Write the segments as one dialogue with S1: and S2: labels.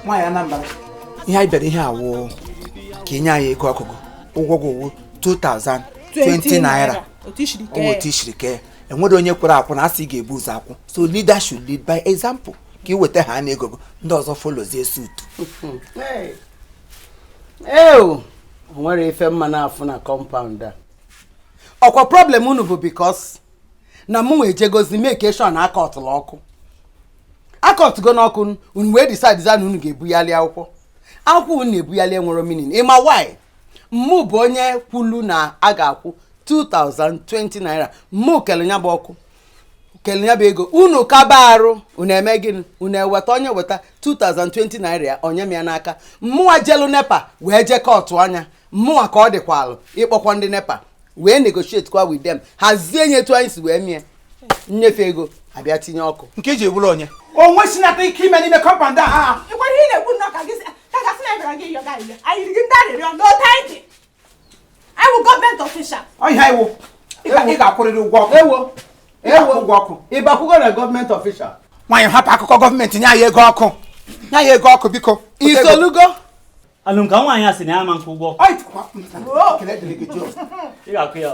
S1: Why ANAMBRA? Ihe bere ihe awo ka enye anyị ego ọkụgụ ụgwọ 2020 naira otishirike enwere onye kwere akwụ na asị ga-ebu ụzọ akwụ so leader should lead by example ka iweta ha na ego ndị ọzọ follows suit
S2: nwere ife mma na afụ na compound a ọkwa problem unu bụ because na mụ nwe jegozi make sure na akọtụla ọkụ akọtụgo n'ọkụ unu wee decide za na unu ga-ebuyali akwụkwọ unu na-ebuyali enwere meaning ịma why mụ bụ onye kwulu na a ga-akwụ 2020 naira mụ kele nya bụ ọkụ kele nya bụ ego unu kaba arụ unu eme gịnị unu eweta onye weta 2020 naira ya onye m ya n'aka mmụwa jelu nepa wee je kọtụ anya mmụwa ka ọ dịkwalụ ịkpọkwa ndị nepa wee negotiate kwa with them hazie nye etu anyị si wee mie nnyefe ego abịa tinye ọkụ
S1: nke iji ebulu onye onwe si nata ike ime n'ime compound a
S3: ịkwara ihe na-ekwu nnọọ ka gị gasị na ebere gị yọga ile anyị rigi ndị arịrịọ no thank you I will government official
S1: ọhịa iwu ị ga-akwụrịrị ụgwọ ọkụ
S2: ewo ụgwọ ọkụ ịbakwụgo na gọọmenti official
S1: nwaanyị hapụ akụkọ gọọmenti nye anyị ego ọkụ nye anyị ego ọkụ biko
S2: isolugo
S4: alụmka nwaanyị asị na ya ma nkwụ ụgwọ ị ga-akụ ya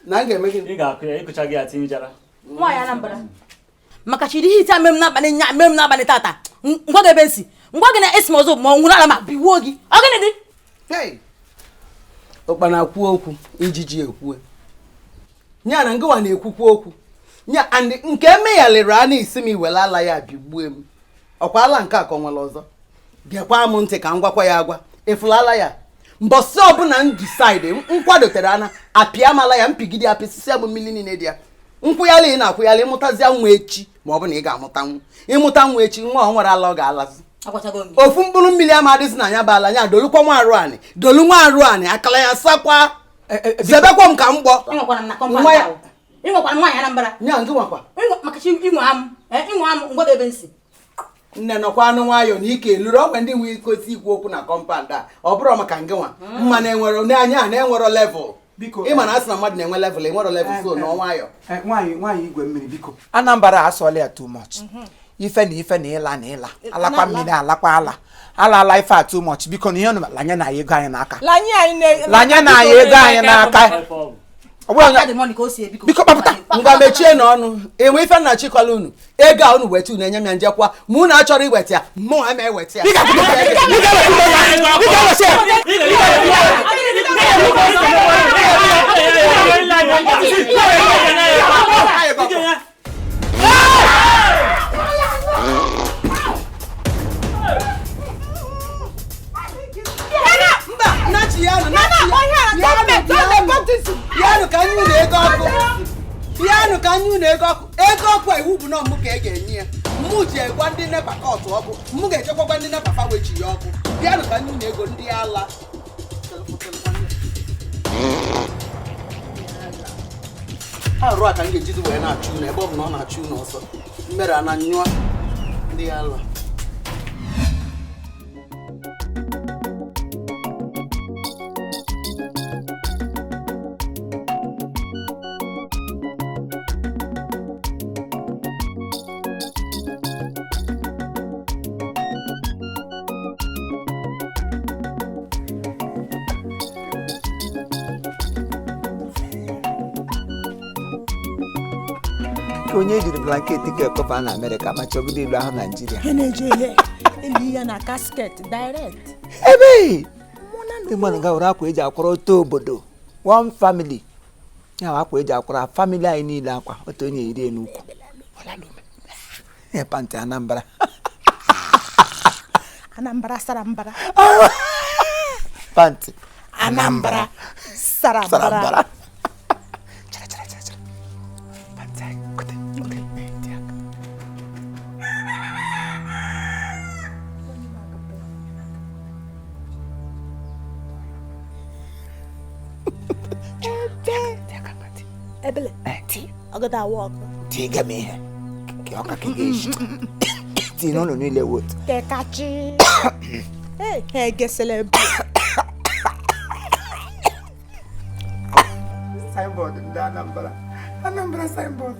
S2: na m ga-eme gị
S4: ị ga-akụ ya ịkụcha gị ya tinyejara
S3: nwaanyị ANAMBRA maka chiri ihe ite mem n'abalị nya mem n'abalị tata ngwa gị ebe nsi ngwa gị na esi m ọzọ ma ọ nwụrụ ala ma biwuo gị ọ gịnị dị
S2: ụkpana kwuo okwu ijiji ekwue nya na ngịwa na-ekwukwu okwu nya and nke emeghalịrị a na-isi m iwere ala ya bigbue m ọkwa ala nke akọ nwere ọzọ gekwa m ntị ka m gwakwa ya agwa efulala ya mbọsị ọbụla m decide nkwadotere ana apịa mala ya mpigide apịsịsị ya bụ mmiri niile dị ya nkwụyala ị na-akwụyala ịmụtazia nwa echi ma ọ bụ na ị ga-amụta nwa ịmụta nwa echi nwa ọ nwere ala ọ ga-alazi ofu mkpụrụ mmiri ama adịzi na ya bụ ala nya dolukwa nwa arụ anị dolu nwa arụ anị akala ya sakwa zebekwa m ka m gbọ
S3: ịnwekwara nwaanyị ANAMBRA
S2: nya ngị nwakwa
S3: maka chi inwe am ngwa gị ebe nsi
S2: nne nọkwa anụ nwayọ na ike lụrụ ọgwe ndị nwe ikosi ikwu okwu na compound a ọ bụrụ maka ngị nwa mma na-enwero n'anya a na-enwero level ịma na asị na mmadụ na-enwe level enwero level so na nwayọ
S1: nwaanyị igwe mmiri biko ANAMBRA asọla ya too much ife na ịla na ịla alakwa mmiri alakwa ala ife a too much biko na ihe ọnụ lanye na ego anyị n'aka lanye na ego anyị n'aka biko kpapụta
S2: ngwa mechie n'ọnụ enwe ife nna chikwala unu ego a unu weta unu enye m ya njekwa ma unu achọrọ iweta ya mụ ama eweta ya ego ọkụ iwu bụ na mụ ka ga-enye ya mụ ji egwa ndị nepa kọtụ ọkụ mụ ga-echekwakwa ndị nepa fawechi ya ọkụ bịanụ ka anyị na-ego ndị ala arụ a ka m ga-ejizi wee na-achụ unu ebe ọ bụ na ọ na-achụ unu ọsọ mmere a na nyụọ ndị ala
S1: onye jiri blanket ka ekwefa na America ma chọgide ilu ahụ Nigeria
S3: eli ya na casket direct
S1: ebe ndị mmadụ gawara akwa eji akwara otu obodo one family ya akwa eji akwara family anyị niile akwa otu onye iri n'ukwu ya panti ANAMBRA
S3: sarambara
S1: panti
S3: ANAMBRA sarambara
S5: Ebele, I got that walk.
S1: Take me here. tii n'ụlọ niile wot
S5: Kekachi. Hey, gesele.
S1: signboard ndị Anambra signboard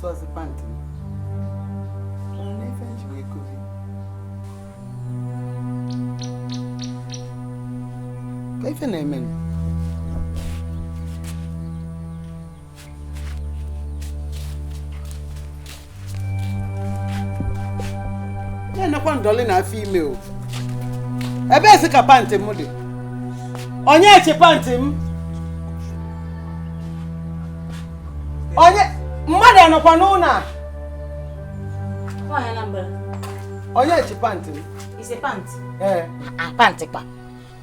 S2: Sozi panty. Onye ife njiwe kuzi. Ka ife na-eme? Ya nakwa ndọlị na afọ ime o. Ebe esi ka panty m dị? Onye echi panty m? Onye mmadụ anọkwa n'ụlọ a.
S3: Nwaanyị Anambra.
S2: Onye echi panty m?
S3: Ise pant.
S2: Panty
S3: kwa.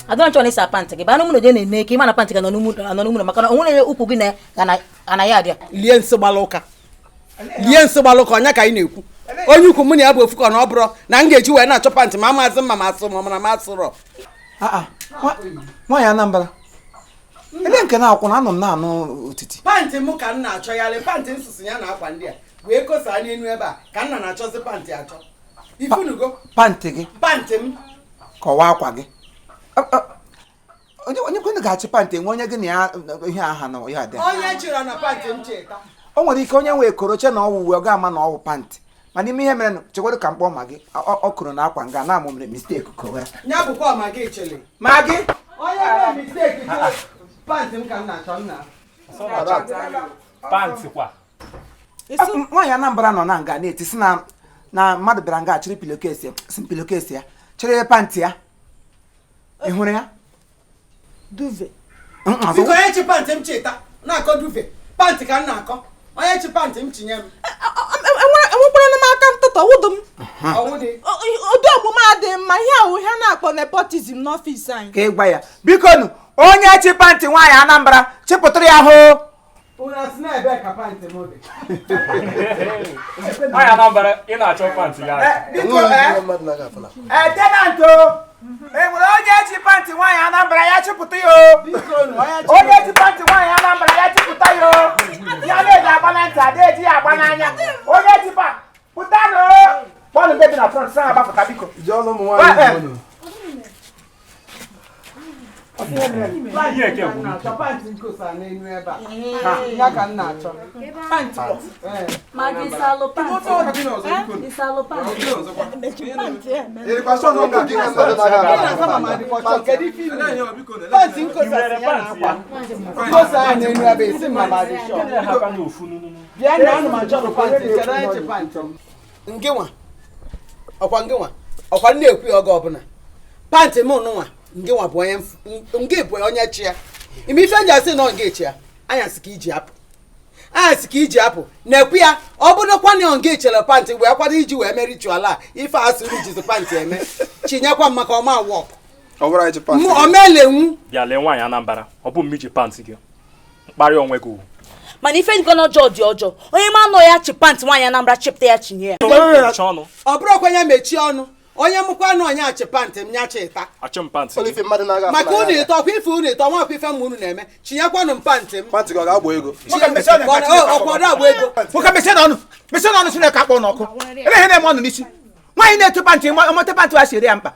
S3: Adọ nchọ n'isa pant gị. Ba n'ụmụ na na-eme ka ị ma na pant gị nọ n'ụmụ maka na onwere ukwu gị na ya adịa.
S2: Lie nsị gbalụka. Lie nsị gbalụka onye ka ị na-ekwu. Onye ukwu mụ na ya bụ ofu ka na ọ bụrụ na m ga-eji wee na-achọ panty ma amaazị mma ma asụ ma na m asụrọ.
S1: nwaanyị Anambra ebe nke na-akwụ na anọ m na-anụ otiti
S2: Panty m ka m na-achọ ya le panty nsụsụ ya na akwa ndị a wee kosaa n'elu ebe a ka m na-achọzi panty achọ. Ifunugo
S1: pantị gị
S2: panty m
S1: kọwaa akwa gị onye kwenu ga-achị pantị enwe onye gị na ya ihe aha na ya dị
S2: onye chịrị na panty m cheta.
S1: o nwere ike onye nwee koroche na ọwụ uwe ọ ga-ama na ọwụ pantị mana ime ihe mere chekwado ka mkpọ ma gị ọ kụrụ na akwa nga na amụ mere mistake kowe
S2: Ya bụkwa ma gị chịrị.
S1: ma gị
S2: Onye mere mistake chịrị panty m ka m na-achọ nna.
S4: Panty kwa.
S1: nwaanyị Anambra nọ na nga na-eti si na mmadụ bịara nga chịrị pilokesi ya chịrị pantị ya ị hụrụ ya
S5: Duve.
S2: Biko onye chi panty m cheta na-akọ duve panty ka m na-akọ. Onye chi panty m chinye m.
S5: Enwekwara m aka ntụtọ wụdụ m.
S2: Ọwụ dị.
S5: Ụdị omume adịghị mma ihe ahụ ihe na-akpọ nepotism n'ọfịs anyị.
S1: ka ị gwa ya bikonu onye chi pantị nwaanyị Anambra chịpụtara ya hụ
S2: Una si na ebe ka panty m dị.
S4: Nwaanyị Anambra ị na-achọ panty ya.
S1: biko tenantị enwere onye chi pantị nwaanyị Anambra ya chịpụta ya onye chi pantị nwaanyị Anambra ya chịpụta ya ya na-eji agba na ntị ada eji ya agba n'anya onye chi pụta na kpọnụ bebi na front sa agbapụta biko
S2: Panty nkosa n'elu ebe a. Ya ka m na-achọ.
S5: Panty.
S3: Ma gị salụ pant. Gị salụ pant.
S2: Panty nkosa si ya na akwa. Nkosa ya n'elu ebe isi mma ma dị shọ. Bịa na anụ ma chọrọ panty chere anyị chi panty m. Ngịnwa ọkwa na-ekwu ya oge ọbụla panty m nụnwa ngịnwa bụ onye ngị bụ onye chi ya ime ife nji asị na ngị chi ya anyasị ka iji apụ na-ekwu ya ọ bụrụkwa na ngị chere panty wee kwado iji wee mere ritual a ife asịrị jizi panty eme chinyekwa m maka ọma wọk omelenwu
S4: Bịa lee nwaanyị Anambra ọ bụ mmiji panty gị mkparị onwe gị.
S3: Mana ife dịkọ n'ọjọọ dị ọjọọ. Onye ma nọ ya chi pant nwaanyị Anambra chịpụta ya chinye ya.
S4: Ọnụ.
S2: ọ bụrụkwa onye mechie ọnụ onye mụkwa na onye achị panty m nya chịta
S4: Achị m panty.
S2: maka unu ịtọ ọkwa ife unu ịtọ nwakwa ife mma unu na-eme chinyekwanụ m panty m ọkwado agba ego
S1: nwoke mesie n'ọnụ Chineke akpọ n'ọkụ ebe ihe na-eme ọnụ n'isi nwaanyị na-etu pantị ọmọte pantị wa shiri ya mkpa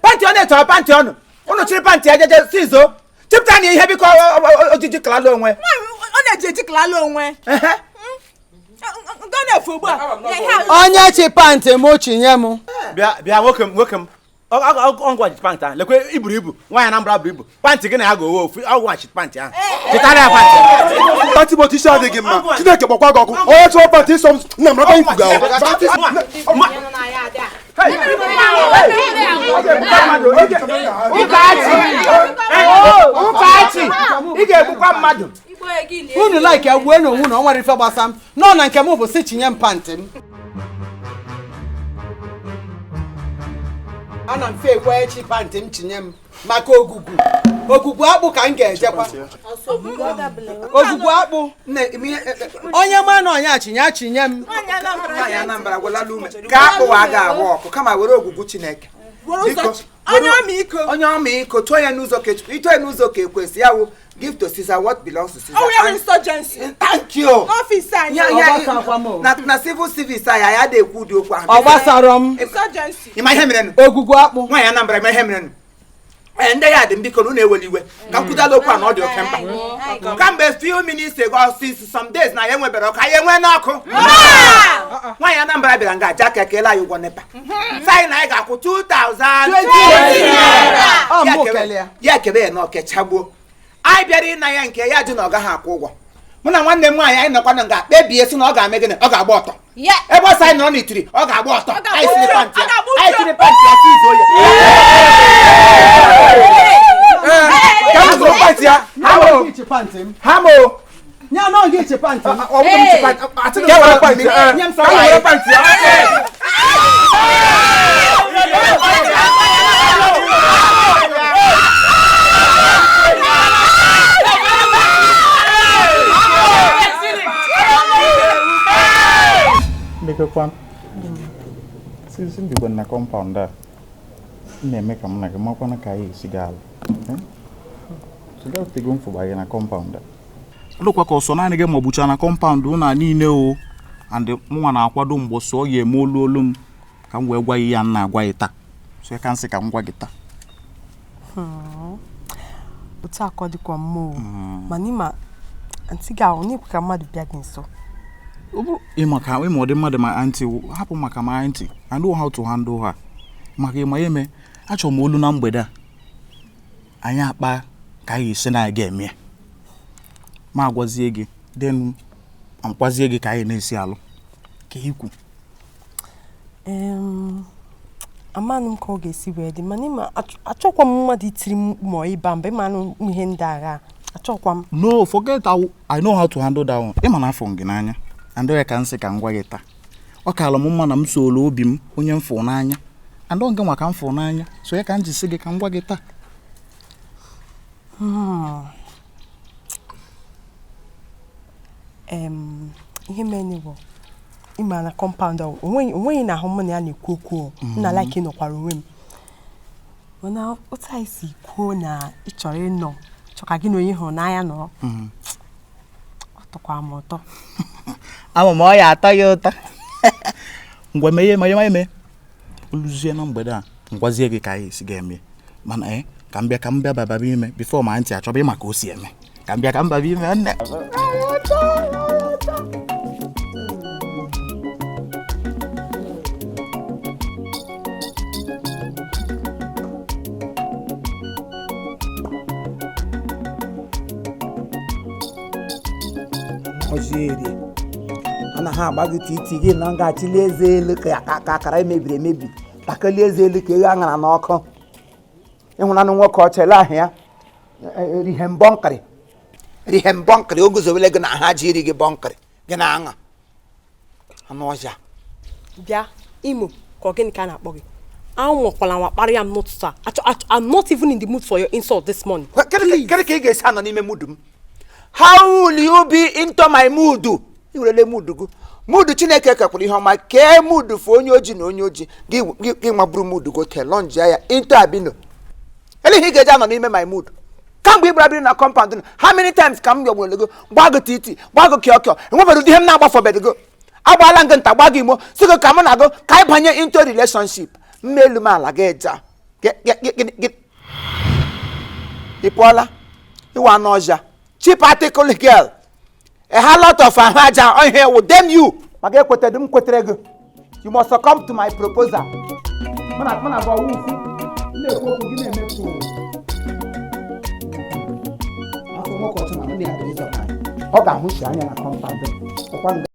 S1: pantị ọ na-eto pantị ọnụ ụnụ chịrị pantị ya jeje si zo chịpụta na ihe biko ojiji kalala onwe
S5: Ọ na-eji eji kalala onwe.
S2: onye chi pantị m chinye m
S6: bịa nwoke m ọgwa chit pantị ahụ lekwe iburu ibu nwaanyị Anambra buru ibu pantị gị na ya ga-owe ofu ọgwa chit pantị ahụ chịtara ya pantị
S7: pantị bụ isi adịghị mma Chineke gbakwa gị ọkụ onye chọrọ pantị ịsọ nna m raba nkwuga
S6: ị ga-egbukwa mmadụ
S2: unu like ya gbuo n'onwu na ọ nwere ife gbasa m nọ na nke m bụ si chinye m pantị m ana m fe ekwe chi pantị m chinye m maka ogugu akpụ ka m ga-ejekwa ogugu akpụ onye ma na onye chinye m
S1: nwaanyị Anambra gwalala ume ka akpụ wa ga-agba ọkụ kama were ogwugwu Chineke onye ọmịiko tụọ ya n'ụzọ ka Chukwu ito ya n'ụzọ ka ekwesị ya wụ give to Caesar what belongs to Caesar. Thank you. Na civil service anyị ya na-ekwu ụdị okwu ahụ.
S2: Ọ gbasara m.
S1: Ịma ihe mere nụ?
S2: Ogwugwu akpụ.
S1: Nwaanyị Anambra ịma ihe mere nụ? Ndị ya dị mbiko na eweli iwe ka m kwudala okwu a na ọ dị oke mkpa. Kamgbe few minutes ago since some days na ya enwebere ọkụ anyị enwe n'ọkụ. Nwaanyị Anambra bịara nga aja ka ekele anyị ụgwọ NEPA. Sayị na anyị ga-akwụ 2,000. Ya kebe ya na ọkechagbuo. Anyị bịara ịna ya nke ya dị na ọ gaghị akwụ ụgwọ. Mụ na nwanne m nwaanyị anyị nọkwa na nga kpebie si na ọ ga-eme gịnị ọ ga-agba ọtọ. Ebe ọsọ anyị nọ n'itiri ọ ga-agba ọtọ. Anyị siri pantị ya si izu oye. Hamo.
S2: Nya no ngi chi pantị.
S1: Ọ bụ m chi pantị. Atụ na pantị.
S2: Nyem sa were pantị.
S8: Kwan sisi mbigwa na compound a na-eme ka m na gị makwana ka anyị esi gaa ala siga tego mfụ banye na compound a lụkwa ka ọsọ naanị gị ma ọbụcha na compound ụna niile o and mụnwa na-akwado mgbọsọ ọ ga-eme olu m ka m wee gwa ya nna agwa ya taa so ka nsị ka m gwa gị taa
S9: otu akọ dịkwa mma mana ịma ntị ga ahụ n'ikwu ka mmadụ bịa gị nso
S8: maka ịma ọdị mmadụ ma aunty hapụ maka ma aunty I know how to handle her maka ịma eme achọrọ m olu na mgbede a anyị akpa ka anyị esi na aga eme ma agwazie gị then amkwazie gị ka anyị na-esi alụ ka ikwu
S9: amanụ m ka ọ ga-esi wee dị mana ịma achọkwa m mmadụ itiri m ma ịba mba ịmanụ ihe ndị agha achọkwa m
S8: no forget I know how to handle that one ịma na afọ gị n'anya and ya ka nsị ka ngwa gị taa ọ kaala m mma na m soro obi m onye m fụrụ n'anya and ọ nke nwa ka m fụrụ n'anya so ya ka m ji sị gị ka ngwa gị taa
S9: ihe mere bụ ịma na compound ahụ onweghị na ahụ m na ya na-ekwu okwu nna like nọkwara onwe m mana otu anyị si kwuo na ị chọrọ ịnọ chọka gị na onye hụrụ n'anya nọ ọ tọkwara m ụtọ
S8: ama m ọ ya atọ ya ụtọ ngwa mee eme oluzie na mgbede a ngwazie gị ka anyị esi ga-eme mana ka m bịa baba ime before ma ntị achọba ịma ka o si eme ka m baba ime nne
S1: Ojiri ana ha agbagite iti gị na ngachili eze elu ka akara emebiri emebi takali eze elu ka eghe aṅara n'ọkụ ịhụnanụ nwoke ọchele ahụ ya rihe mbọnkịrị o guzobele gị na ha ji iri gị bọnkịrị gị na aṅa anụ ọja
S9: bịa Imo ka ọ gịnị ka a na-akpọ gị anwakwala nwa kparịa m n'ụtụtụ a I'm not even in the mood for your insult this morning.
S1: Kedu ka ị ga-esi anọ n'ime mood m? How will you be into my mood? Iwerele mood go. Mood Chineke kekwara ihe ọma kee mood fo onye oji na onye oji gị nwaburu mood go telonji ya into abino. Ele ihe ga-eji anọ n'ime my mood. Kamgbe ị gbara na compound how many times ka m yọgburu go gbago titi gbago kịọkịọ enwebere ụdị ihe m na-agbafọbere go agbaala ngị nta gbago imo sigo ka m na-agụ ka anyị banye into relationship mmelu m ala ga eja ị pụọla ịwa n'ọja cheap article girl a whole lot of ahaja on here will damn you. Mage kwete dum kwetere go. You must succumb to my proposal. Mana go wu. Le ko ko gine me ko. Afọ mo ko tuna mo ni adreso kan. Ọ ga hu shi anya na compound.